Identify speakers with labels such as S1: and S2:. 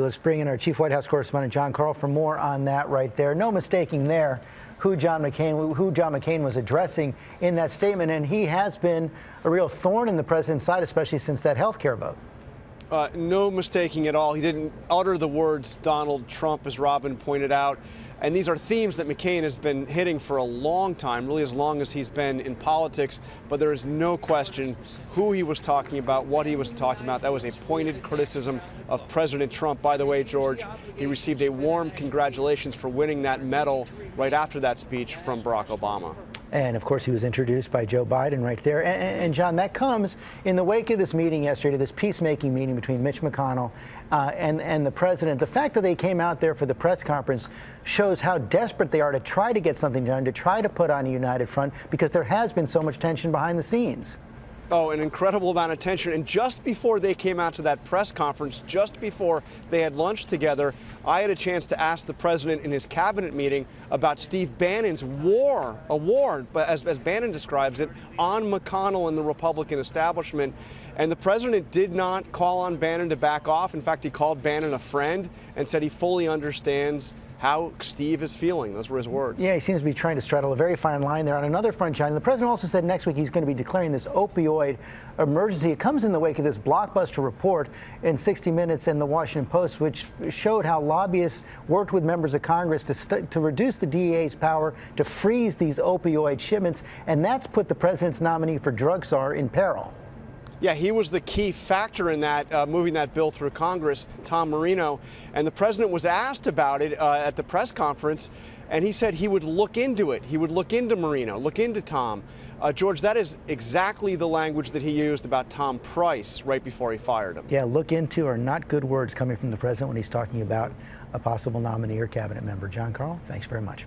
S1: Let's bring in our chief White House correspondent, John Karl, for more on that right there. No mistaking there who John McCain was addressing in that statement, and he has been a real thorn in the president's side, especially since that health care vote.
S2: No mistaking at all. He didn't utter the words Donald Trump, as Robin pointed out. And these are themes that McCain has been hitting for a long time, really as long as he's been in politics. But there is no question who he was talking about, what he was talking about. That was a pointed criticism of President Trump. By the way, George, he received a warm congratulations for winning that medal right after that speech from Barack Obama.
S1: And of course, he was introduced by Joe Biden right there. And John, that comes in the wake of this meeting yesterday, this peacemaking meeting between Mitch McConnell and the president. The fact that they came out there for the press conference shows how desperate they are to try to get something done, to try to put on a united front, because there has been so much tension behind the scenes.
S2: Oh, an incredible amount of tension. And just before they came out to that press conference, just before they had lunch together, I had a chance to ask the president in his cabinet meeting about Steve Bannon's award, but as Bannon describes it, on McConnell and the Republican establishment. And the president did not call on Bannon to back off. In fact, he called Bannon a friend and said he fully understands how Steve is feeling. Those were his words.
S1: Yeah, he seems to be trying to straddle a very fine line there. On another front, John, the president also said next week he's going to be declaring this opioid emergency. It comes in the wake of this blockbuster report in 60 Minutes and the Washington Post, which showed how lobbyists worked with members of Congress to reduce the DEA's power to freeze these opioid shipments, and that's put the president's nominee for drug czar in peril.
S2: Yeah, he was the key factor in that, moving that bill through Congress, Tom Marino. And the president was asked about it at the press conference, and he said he would look into it. He would look into Marino, look into Tom. George, that is exactly the language that he used about Tom Price right before he fired him.
S1: Yeah, look into are not good words coming from the president when he's talking about a possible nominee or cabinet member. John Karl, thanks very much.